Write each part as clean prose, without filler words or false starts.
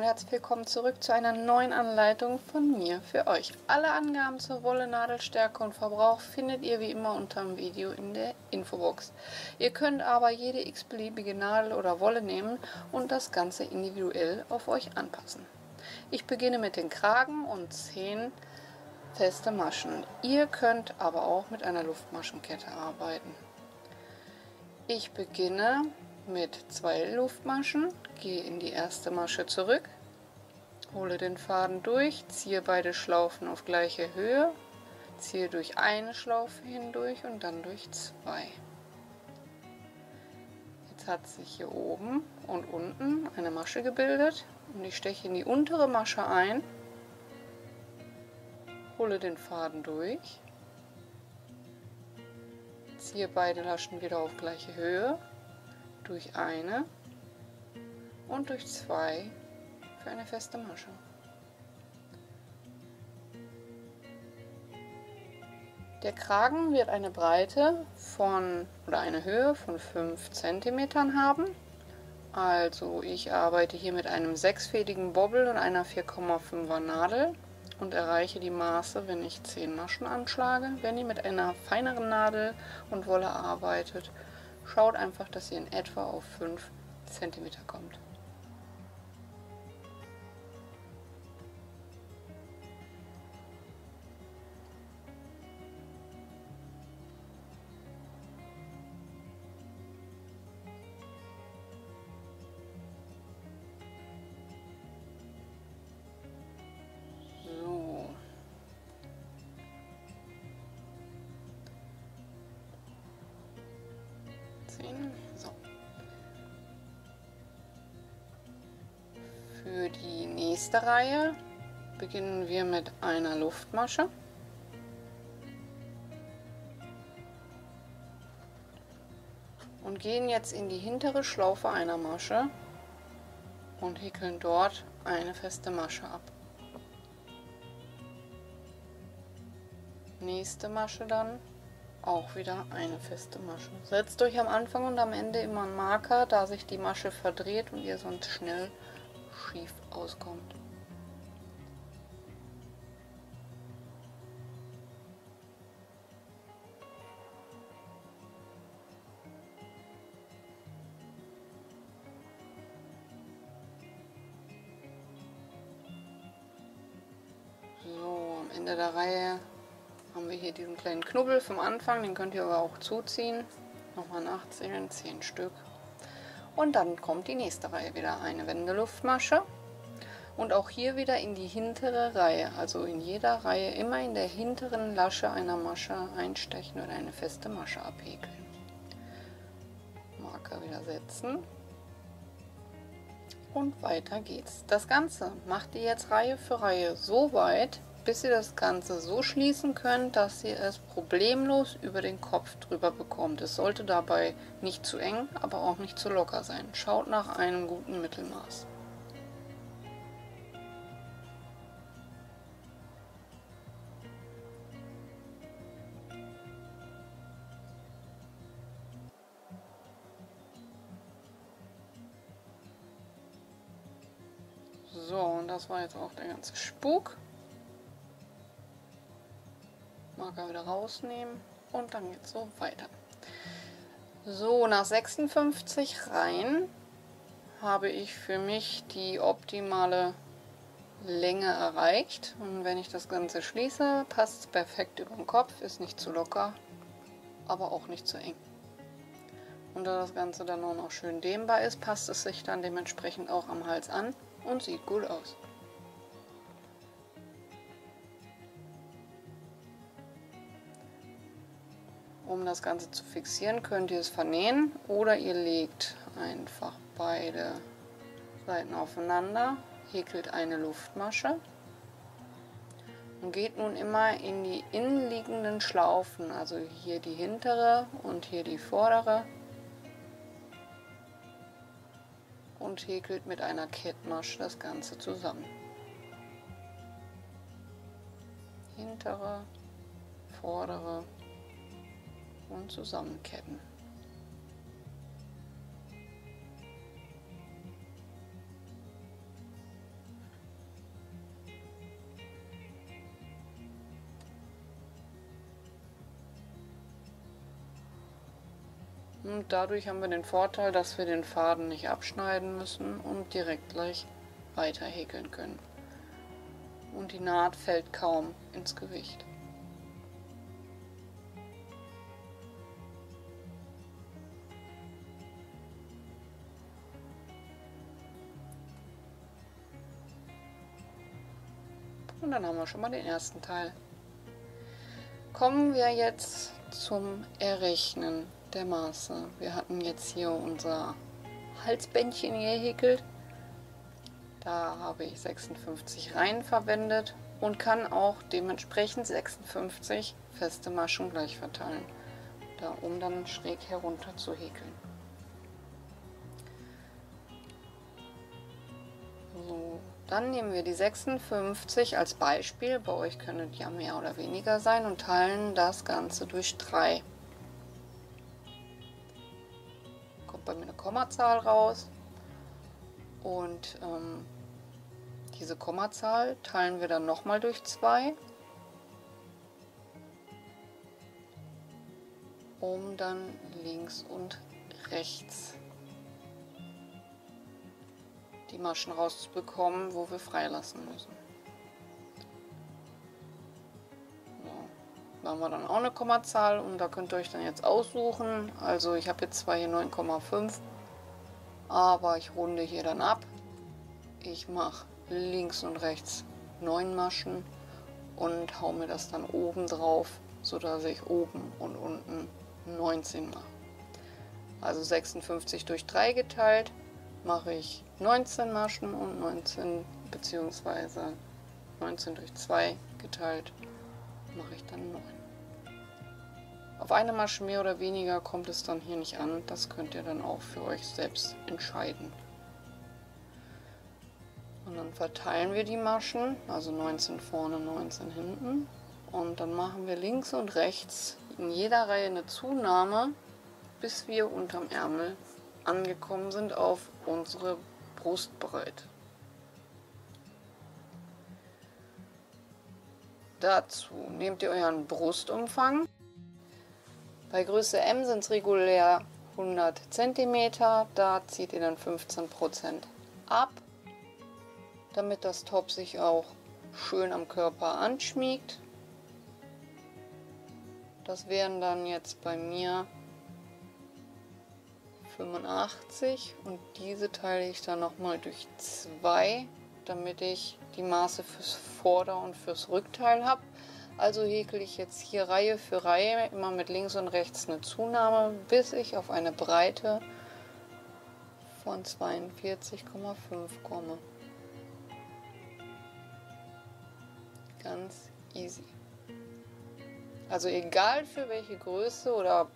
herzlich willkommen zurück zu einer neuen Anleitung von mir für euch. Alle Angaben zur Wolle, Nadelstärke und Verbrauch findet ihr wie immer unter dem Video in der Infobox. Ihr könnt aber jede x-beliebige Nadel oder Wolle nehmen und das Ganze individuell auf euch anpassen. Ich beginne mit den Kragen und 10 feste Maschen. Ihr könnt aber auch mit einer Luftmaschenkette arbeiten. Ich beginne mit 2 Luftmaschen, gehe in die erste Masche zurück, hole den Faden durch, ziehe beide Schlaufen auf gleiche Höhe, ziehe durch eine Schlaufe hindurch und dann durch 2. Jetzt hat sich hier oben und unten eine Masche gebildet und ich steche in die untere Masche ein, hole den Faden durch, ziehe beide Laschen wieder auf gleiche Höhe, durch eine und durch 2 für eine feste Masche. Der Kragen wird eine Breite oder eine Höhe von 5 cm haben. Also ich arbeite hier mit einem 6-fädigen Bobbel und einer 4,5er Nadel und erreiche die Maße, wenn ich 10 Maschen anschlage. Wenn ihr mit einer feineren Nadel und Wolle arbeitet, schaut einfach, dass ihr in etwa auf 5 cm kommt. So. So. Für die nächste Reihe beginnen wir mit einer Luftmasche. Und gehen jetzt in die hintere Schlaufe einer Masche und häkeln dort eine feste Masche ab. Nächste Masche dann auch wieder eine feste Masche. Setzt euch am Anfang und am Ende immer einen Marker, da sich die Masche verdreht und ihr sonst schnell schief auskommt. So, am Ende der Reihe haben wir hier diesen kleinen Knubbel vom Anfang, den könnt ihr aber auch zuziehen. Nochmal nachzählen, 10 Stück. Und dann kommt die nächste Reihe wieder, eine Wendeluftmasche. Und auch hier wieder in die hintere Reihe, also in jeder Reihe immer in der hinteren Lasche einer Masche einstechen und eine feste Masche abhäkeln. Marker wieder setzen. Und weiter geht's. Das Ganze macht ihr jetzt Reihe für Reihe so weit, bis ihr das Ganze so schließen könnt, dass ihr es problemlos über den Kopf drüber bekommt. Es sollte dabei nicht zu eng, aber auch nicht zu locker sein. Schaut nach einem guten Mittelmaß. So, und das war jetzt auch der ganze Spuk. Marker wieder rausnehmen und dann geht es so weiter. So, nach 56 Reihen habe ich für mich die optimale Länge erreicht. Und wenn ich das Ganze schließe, passt es perfekt über den Kopf, ist nicht zu locker, aber auch nicht zu eng. Und da das Ganze dann auch noch schön dehnbar ist, passt es sich dann dementsprechend auch am Hals an und sieht gut aus. Um das Ganze zu fixieren, könnt ihr es vernähen oder ihr legt einfach beide Seiten aufeinander, häkelt eine Luftmasche und geht nun immer in die innenliegenden Schlaufen, also hier die hintere und hier die vordere, und häkelt mit einer Kettmasche das Ganze zusammen. Hintere, vordere und zusammenketten. Und dadurch haben wir den Vorteil, dass wir den Faden nicht abschneiden müssen und direkt gleich weiter häkeln können. Und die Naht fällt kaum ins Gewicht. Und dann haben wir schon mal den ersten Teil. Kommen wir jetzt zum Errechnen der Maße. Wir hatten jetzt hier unser Halsbändchen gehäkelt. Da habe ich 56 Reihen verwendet und kann auch dementsprechend 56 feste Maschen gleich verteilen, um dann schräg herunter zu häkeln. So, dann nehmen wir die 56 als Beispiel, bei euch können ja mehr oder weniger sein, und teilen das Ganze durch 3. Kommt bei mir eine Kommazahl raus. Und diese Kommazahl teilen wir dann nochmal durch 2, um dann links und rechts die Maschen rauszubekommen, wo wir freilassen müssen. So, da haben wir dann auch eine Kommazahl und da könnt ihr euch dann jetzt aussuchen. Also ich habe jetzt zwar hier 9,5, aber ich runde hier dann ab. Ich mache links und rechts 9 Maschen und hau mir das dann oben drauf, sodass ich oben und unten 19 mache. Also 56 durch 3 geteilt mache ich 19 Maschen und 19 bzw. 19 durch 2 geteilt mache ich dann 9. Auf eine Masche mehr oder weniger kommt es dann hier nicht an, das könnt ihr dann auch für euch selbst entscheiden. Und dann verteilen wir die Maschen, also 19 vorne, 19 hinten, und dann machen wir links und rechts in jeder Reihe eine Zunahme, bis wir unterm Ärmel angekommen sind auf unsere Brustbreite. Dazu nehmt ihr euren Brustumfang. Bei Größe M sind es regulär 100 cm, da zieht ihr dann 15% ab, damit das Top sich auch schön am Körper anschmiegt. Das wären dann jetzt bei mir 85 und diese teile ich dann nochmal durch 2, damit ich die Maße fürs Vorder- und fürs Rückteil habe. Also häkel ich jetzt hier Reihe für Reihe immer mit links und rechts eine Zunahme, bis ich auf eine Breite von 42,5 komme. Ganz easy. Also egal für welche Größe oder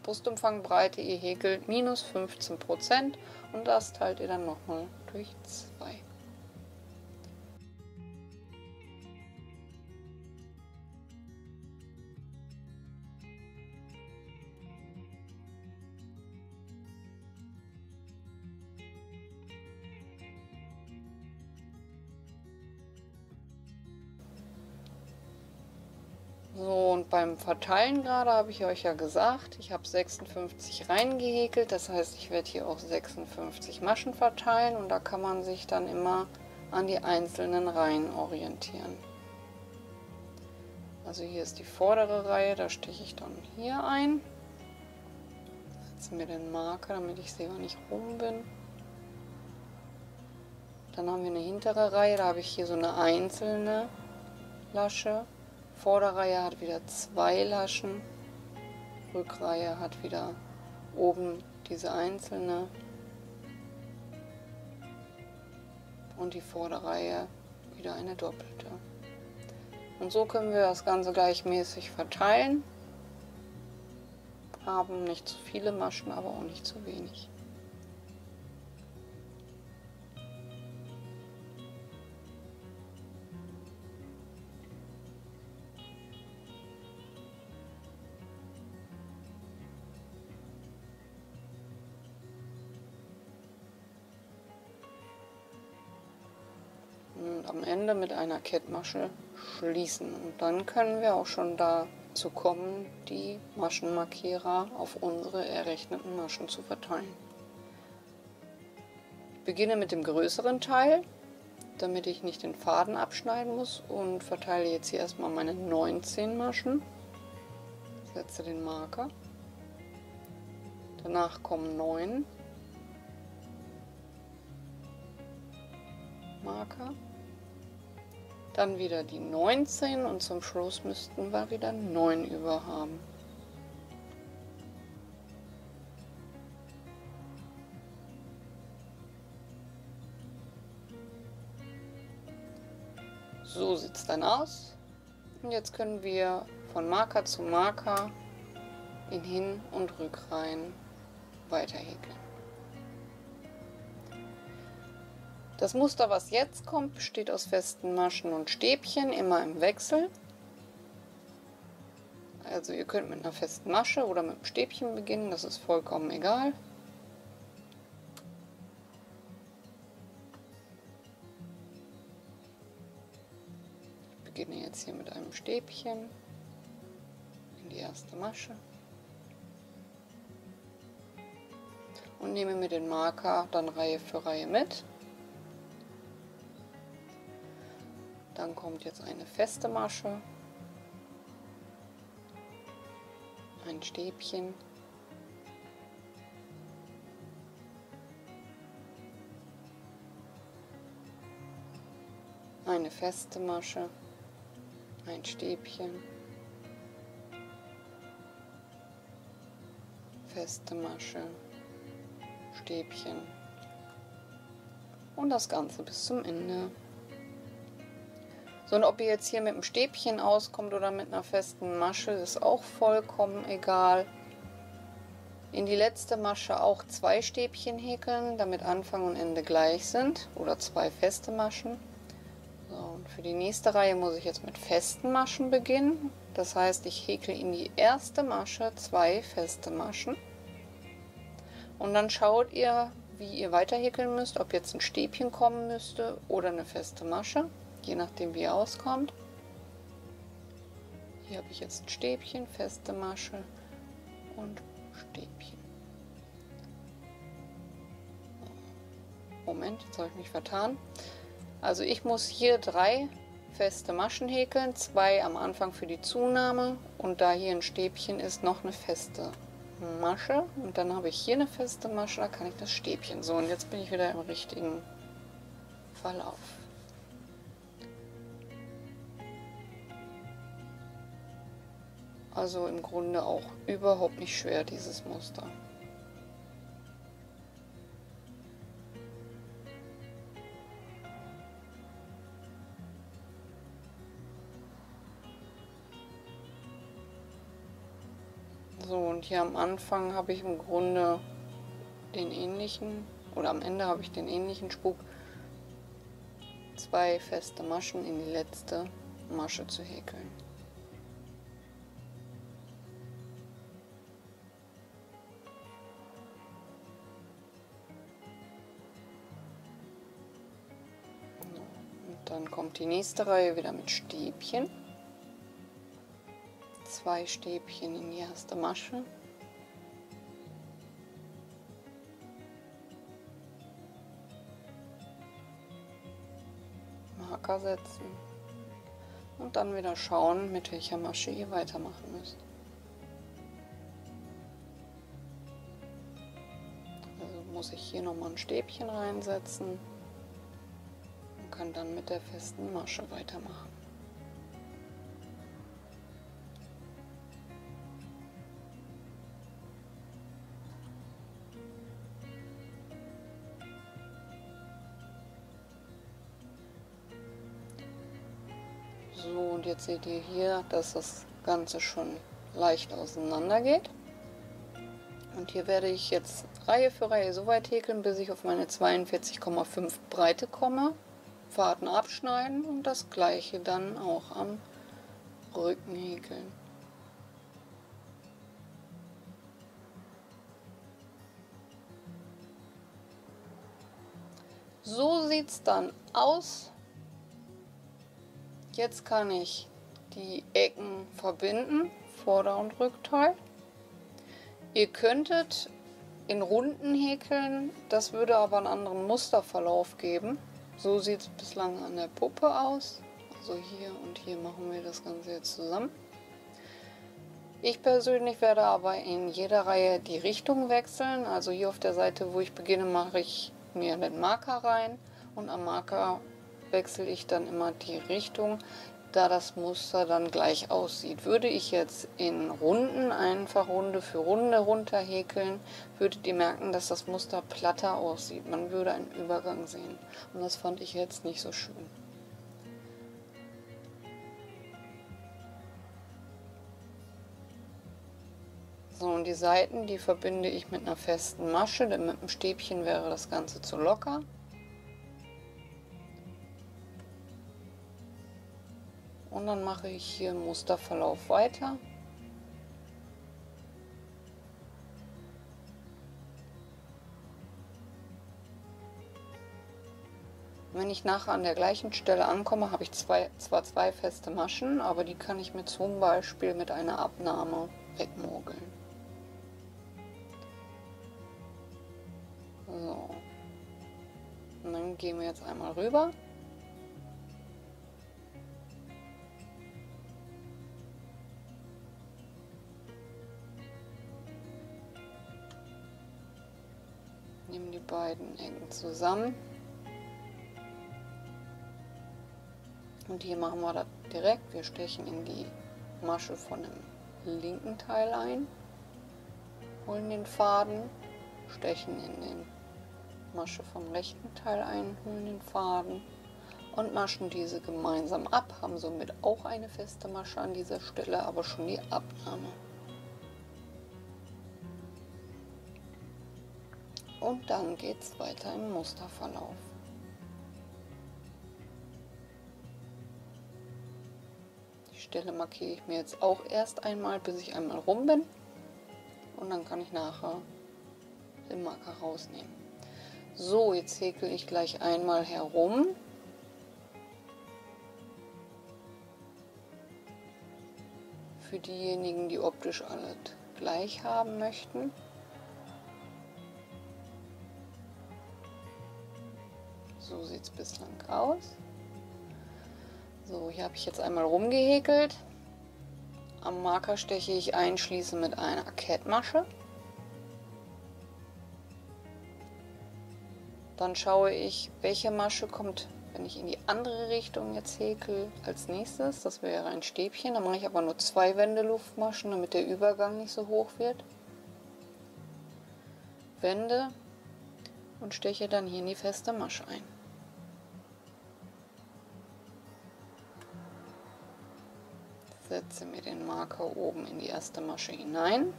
Brustumfangbreite ihr häkelt, minus 15% und das teilt ihr dann nochmal durch 2. So, und beim Verteilen gerade habe ich euch ja gesagt, ich habe 56 Reihen gehäkelt, das heißt, ich werde hier auch 56 Maschen verteilen und da kann man sich dann immer an die einzelnen Reihen orientieren. Also hier ist die vordere Reihe, da steche ich dann hier ein, setze mir den Marker, damit ich sehe, wann ich rum bin. Dann haben wir eine hintere Reihe, da habe ich hier so eine einzelne Lasche. Vorderreihe hat wieder 2 Laschen, Rückreihe hat wieder oben diese einzelne und die Vorderreihe wieder eine doppelte. Und so können wir das Ganze gleichmäßig verteilen, haben nicht zu viele Maschen, aber auch nicht zu wenig. Und am Ende mit einer Kettmasche schließen. Und dann können wir auch schon da zu kommen, die Maschenmarkierer auf unsere errechneten Maschen zu verteilen. Ich beginne mit dem größeren Teil, damit ich nicht den Faden abschneiden muss, und verteile jetzt hier erstmal meine 19 Maschen. Setze den Marker. Danach kommen 9 Marker. Dann wieder die 19 und zum Schluss müssten wir wieder 9 über haben. So sieht es dann aus. Und jetzt können wir von Marker zu Marker in Hin- und Rückreihen weiterhäkeln. Das Muster, was jetzt kommt, besteht aus festen Maschen und Stäbchen, immer im Wechsel. Also ihr könnt mit einer festen Masche oder mit einem Stäbchen beginnen, das ist vollkommen egal. Ich beginne jetzt hier mit einem Stäbchen in die erste Masche und nehme mir den Marker dann Reihe für Reihe mit. Dann kommt jetzt eine feste Masche, ein Stäbchen, eine feste Masche, ein Stäbchen, feste Masche, Stäbchen und das Ganze bis zum Ende. So, und ob ihr jetzt hier mit dem Stäbchen auskommt oder mit einer festen Masche, ist auch vollkommen egal. In die letzte Masche auch 2 Stäbchen häkeln, damit Anfang und Ende gleich sind, oder 2 feste Maschen. So, und für die nächste Reihe muss ich jetzt mit festen Maschen beginnen. Das heißt, ich häkle in die erste Masche 2 feste Maschen. Und dann schaut ihr, wie ihr weiter häkeln müsst, ob jetzt ein Stäbchen kommen müsste oder eine feste Masche. Je nachdem, wie ihr auskommt. Hier habe ich jetzt ein Stäbchen, feste Masche und Stäbchen. Moment, jetzt habe ich mich vertan. Also ich muss hier 3 feste Maschen häkeln, 2 am Anfang für die Zunahme, und da hier ein Stäbchen ist, noch eine feste Masche, und dann habe ich hier eine feste Masche, da kann ich das Stäbchen. So, und jetzt bin ich wieder im richtigen Verlauf. Also im Grunde auch überhaupt nicht schwer, dieses Muster. So, und hier am Anfang habe ich im Grunde den ähnlichen, oder am Ende habe ich den ähnlichen Spuk, 2 feste Maschen in die letzte Masche zu häkeln. Dann kommt die nächste Reihe wieder mit Stäbchen. 2 Stäbchen in die erste Masche. Marker setzen. Und dann wieder schauen, mit welcher Masche ihr weitermachen müsst. Also muss ich hier nochmal ein Stäbchen reinsetzen. Kann dann mit der festen Masche weitermachen. So, und jetzt seht ihr hier, dass das Ganze schon leicht auseinander geht. Und hier werde ich jetzt Reihe für Reihe so weit häkeln, bis ich auf meine 42,5 Breite komme. Faden abschneiden und das gleiche dann auch am Rücken häkeln. So sieht es dann aus. Jetzt kann ich die Ecken verbinden Vorder- und Rückteil. Ihr könntet in Runden häkeln, das würde aber einen anderen Musterverlauf geben. So sieht es bislang an der Puppe aus. Also hier und hier machen wir das Ganze jetzt zusammen. Ich persönlich werde aber in jeder Reihe die Richtung wechseln. Also hier auf der Seite, wo ich beginne, mache ich mir den Marker rein und am Marker wechsle ich dann immer die Richtung, da das Muster dann gleich aussieht. Würde ich jetzt in Runden einfach Runde für Runde runter häkeln, würdet ihr merken, dass das Muster platter aussieht. Man würde einen Übergang sehen und das fand ich jetzt nicht so schön. So, und die Seiten, die verbinde ich mit einer festen Masche, denn mit dem Stäbchen wäre das Ganze zu locker. Und dann mache ich hier im Musterverlauf weiter. Wenn ich nachher an der gleichen Stelle ankomme, habe ich zwar zwei feste Maschen, aber die kann ich mir zum Beispiel mit einer Abnahme wegmogeln. So. Und dann gehen wir jetzt einmal rüber. Nehmen die beiden Ecken zusammen. Und hier machen wir das direkt. Wir stechen in die Masche von dem linken Teil ein, holen den Faden, stechen in die Masche vom rechten Teil ein, holen den Faden und maschen diese gemeinsam ab, haben somit auch eine feste Masche an dieser Stelle, aber schon die Abnahme. Und dann geht es weiter im Musterverlauf. Die Stelle markiere ich mir jetzt auch erst einmal, bis ich einmal rum bin. Und dann kann ich nachher den Marker rausnehmen. So, jetzt häkel ich gleich einmal herum. Für diejenigen, die optisch alles gleich haben möchten. So sieht es bislang aus. So, hier habe ich jetzt einmal rumgehäkelt. Am Marker steche ich ein, schließe mit einer Kettmasche. Dann schaue ich, welche Masche kommt, wenn ich in die andere Richtung jetzt häkel, als nächstes. Das wäre ein Stäbchen. Dann mache ich aber nur 2 Wände Luftmaschen, damit der Übergang nicht so hoch wird. Wende und steche dann hier in die feste Masche ein. Setze mir den Marker oben in die erste Masche hinein,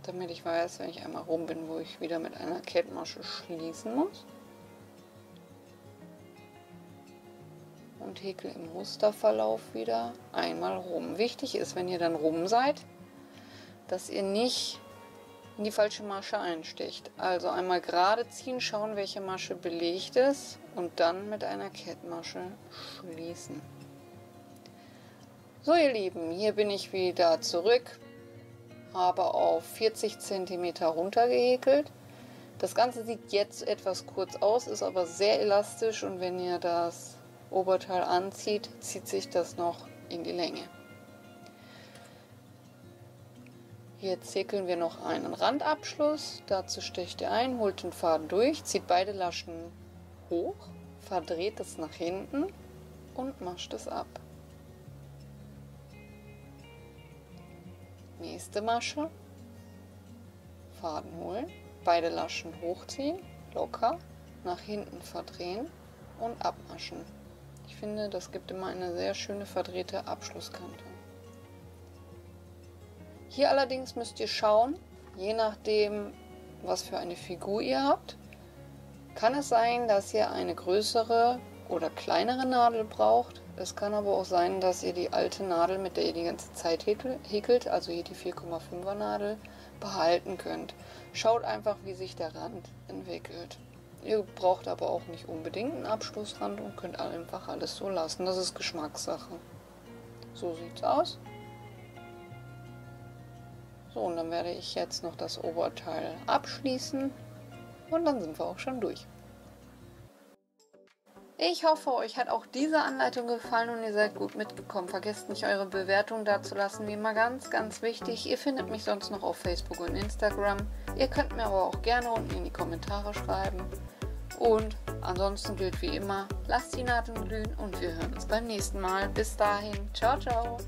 damit ich weiß, wenn ich einmal rum bin, wo ich wieder mit einer Kettmasche schließen muss. Und häkel im Musterverlauf wieder einmal rum. Wichtig ist, wenn ihr dann rum seid, dass ihr nicht in die falsche Masche einsticht. Also einmal gerade ziehen, schauen, welche Masche belegt ist und dann mit einer Kettmasche schließen. So ihr Lieben, hier bin ich wieder zurück, habe auf 40 cm runtergehäkelt. Das Ganze sieht jetzt etwas kurz aus, ist aber sehr elastisch und wenn ihr das Oberteil anzieht, zieht sich das noch in die Länge. Jetzt häkeln wir noch einen Randabschluss. Dazu stecht ihr ein, holt den Faden durch, zieht beide Laschen hoch, verdreht es nach hinten und mascht es ab. Nächste Masche, Faden holen, beide Laschen hochziehen, locker, nach hinten verdrehen und abmaschen. Ich finde, das gibt immer eine sehr schöne verdrehte Abschlusskante. Hier allerdings müsst ihr schauen, je nachdem, was für eine Figur ihr habt, kann es sein, dass ihr eine größere oder kleinere Nadel braucht. Es kann aber auch sein, dass ihr die alte Nadel, mit der ihr die ganze Zeit häkelt, also hier die 4,5er Nadel, behalten könnt. Schaut einfach, wie sich der Rand entwickelt. Ihr braucht aber auch nicht unbedingt einen Abschlussrand und könnt einfach alles so lassen. Das ist Geschmackssache. So sieht's aus. So, und dann werde ich jetzt noch das Oberteil abschließen und dann sind wir auch schon durch. Ich hoffe, euch hat auch diese Anleitung gefallen und ihr seid gut mitgekommen. Vergesst nicht, eure Bewertung dazulassen, wie immer ganz, ganz wichtig. Ihr findet mich sonst noch auf Facebook und Instagram. Ihr könnt mir aber auch gerne unten in die Kommentare schreiben. Und ansonsten gilt wie immer, lasst die Nadeln glühen und wir hören uns beim nächsten Mal. Bis dahin, ciao, ciao!